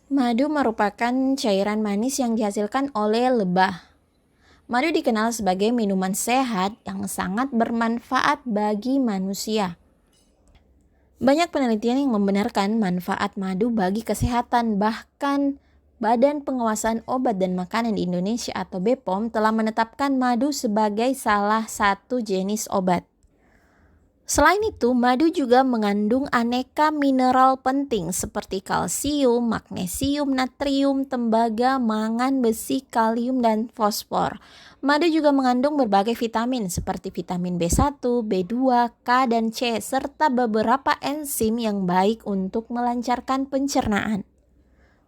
Madu merupakan cairan manis yang dihasilkan oleh lebah. Madu dikenal sebagai minuman sehat yang sangat bermanfaat bagi manusia. Banyak penelitian yang membenarkan manfaat madu bagi kesehatan, bahkan Badan Pengawasan Obat dan Makanan di Indonesia atau BPOM telah menetapkan madu sebagai salah satu jenis obat. Selain itu, madu juga mengandung aneka mineral penting seperti kalsium, magnesium, natrium, tembaga, mangan, besi, kalium, dan fosfor. Madu juga mengandung berbagai vitamin seperti vitamin B1, B2, K, dan C, serta beberapa enzim yang baik untuk melancarkan pencernaan.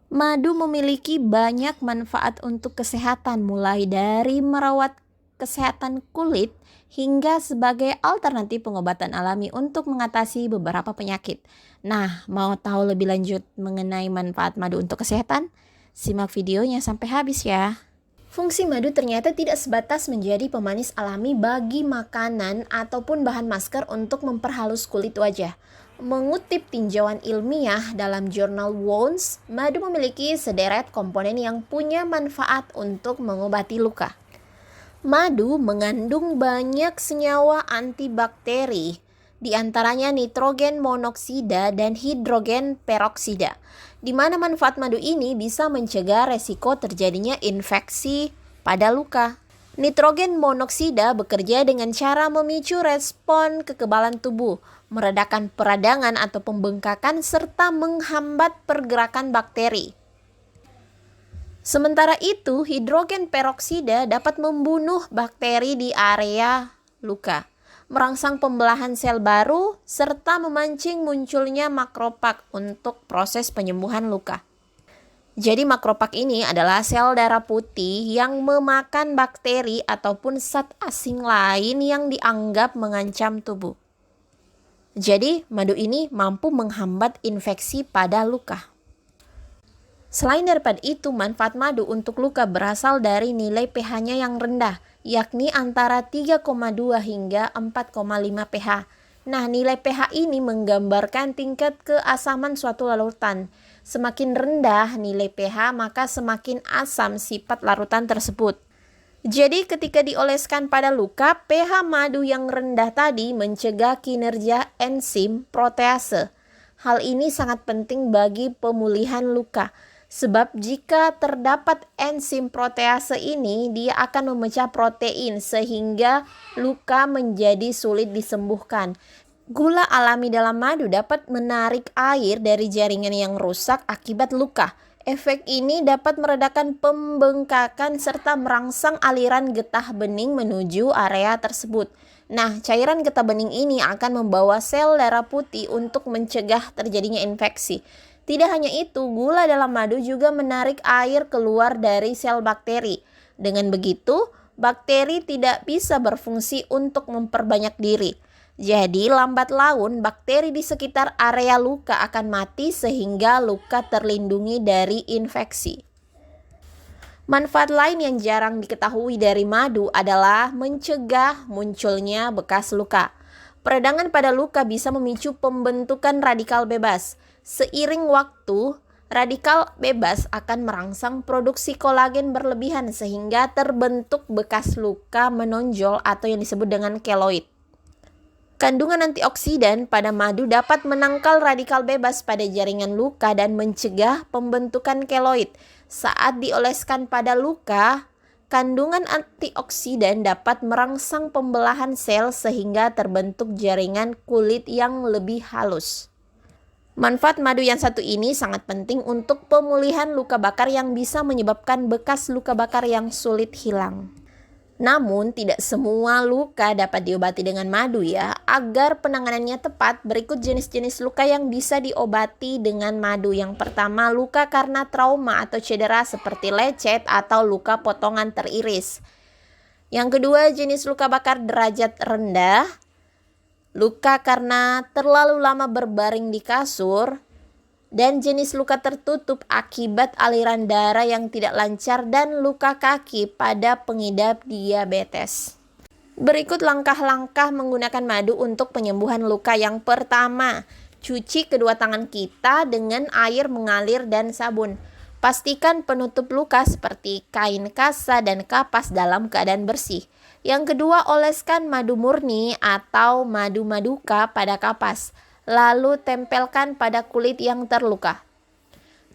Madu memiliki banyak manfaat untuk kesehatan, mulai dari merawat kesehatan kulit hingga sebagai alternatif pengobatan alami untuk mengatasi beberapa penyakit. Nah, mau tahu lebih lanjut mengenai manfaat madu untuk kesehatan? Simak videonya sampai habis ya. Fungsi madu ternyata tidak sebatas menjadi pemanis alami bagi makanan ataupun bahan masker untuk memperhalus kulit wajah. Mengutip tinjauan ilmiah dalam jurnal Wounds, madu memiliki sederet komponen yang punya manfaat untuk mengobati luka. Madu mengandung banyak senyawa antibakteri, di antaranya nitrogen monoksida dan hidrogen peroksida, di mana manfaat madu ini bisa mencegah resiko terjadinya infeksi pada luka. Nitrogen monoksida bekerja dengan cara memicu respon kekebalan tubuh, meredakan peradangan atau pembengkakan, serta menghambat pergerakan bakteri. Sementara itu, hidrogen peroksida dapat membunuh bakteri di area luka, merangsang pembelahan sel baru, serta memancing munculnya makrofag untuk proses penyembuhan luka. Jadi makrofag ini adalah sel darah putih yang memakan bakteri ataupun zat asing lain yang dianggap mengancam tubuh. Jadi madu ini mampu menghambat infeksi pada luka. Selain daripada itu, manfaat madu untuk luka berasal dari nilai pH-nya yang rendah, yakni antara 3,2 hingga 4,5 pH. Nah, nilai pH ini menggambarkan tingkat keasaman suatu larutan. Semakin rendah nilai pH, maka semakin asam sifat larutan tersebut. Jadi ketika dioleskan pada luka, pH madu yang rendah tadi mencegah kinerja enzim protease. Hal ini sangat penting bagi pemulihan luka. Sebab jika terdapat enzim protease ini, dia akan memecah protein sehingga luka menjadi sulit disembuhkan. Gula alami dalam madu dapat menarik air dari jaringan yang rusak akibat luka. Efek ini dapat meredakan pembengkakan serta merangsang aliran getah bening menuju area tersebut. Nah, cairan getah bening ini akan membawa sel darah putih untuk mencegah terjadinya infeksi. Tidak hanya itu, gula dalam madu juga menarik air keluar dari sel bakteri. Dengan begitu, bakteri tidak bisa berfungsi untuk memperbanyak diri. Jadi, lambat laun bakteri di sekitar area luka akan mati sehingga luka terlindungi dari infeksi. Manfaat lain yang jarang diketahui dari madu adalah mencegah munculnya bekas luka. Peradangan pada luka bisa memicu pembentukan radikal bebas. Seiring waktu, radikal bebas akan merangsang produksi kolagen berlebihan sehingga terbentuk bekas luka menonjol atau yang disebut dengan keloid. Kandungan antioksidan pada madu dapat menangkal radikal bebas pada jaringan luka dan mencegah pembentukan keloid. Saat dioleskan pada luka, kandungan antioksidan dapat merangsang pembelahan sel sehingga terbentuk jaringan kulit yang lebih halus. Manfaat madu yang satu ini sangat penting untuk pemulihan luka bakar yang bisa menyebabkan bekas luka bakar yang sulit hilang. Namun, tidak semua luka dapat diobati dengan madu ya. Agar penanganannya tepat, berikut jenis-jenis luka yang bisa diobati dengan madu. Yang pertama, luka karena trauma atau cedera seperti lecet atau luka potongan teriris. Yang kedua, jenis luka bakar derajat rendah. Luka karena terlalu lama berbaring di kasur. Dan jenis luka tertutup akibat aliran darah yang tidak lancar dan luka kaki pada pengidap diabetes. Berikut langkah-langkah menggunakan madu untuk penyembuhan luka. Yang pertama, Cuci kedua tangan kita dengan air mengalir dan sabun. Pastikan penutup luka seperti kain kasa dan kapas dalam keadaan bersih. Yang kedua, oleskan madu murni atau madu maduka pada kapas, lalu tempelkan pada kulit yang terluka.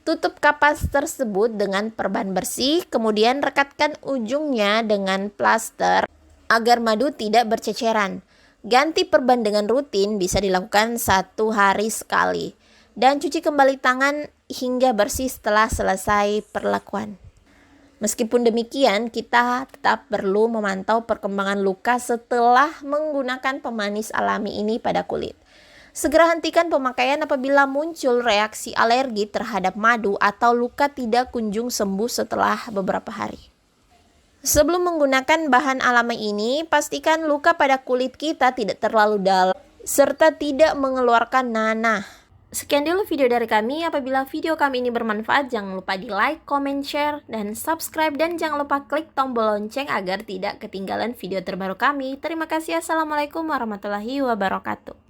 Tutup kapas tersebut dengan perban bersih, kemudian rekatkan ujungnya dengan plaster agar madu tidak berceceran. Ganti perban dengan rutin bisa dilakukan 1 hari sekali. Dan cuci kembali tangan hingga bersih setelah selesai perlakuan. Meskipun demikian, kita tetap perlu memantau perkembangan luka setelah menggunakan pemanis alami ini pada kulit. Segera hentikan pemakaian apabila muncul reaksi alergi terhadap madu atau luka tidak kunjung sembuh setelah beberapa hari. Sebelum menggunakan bahan alami ini, pastikan luka pada kulit kita tidak terlalu dalam serta tidak mengeluarkan nanah. Sekian dulu video dari kami. Apabila video kami ini bermanfaat, jangan lupa di like, comment, share, dan subscribe. Dan jangan lupa klik tombol lonceng agar tidak ketinggalan video terbaru kami. Terima kasih. Assalamualaikum warahmatullahi wabarakatuh.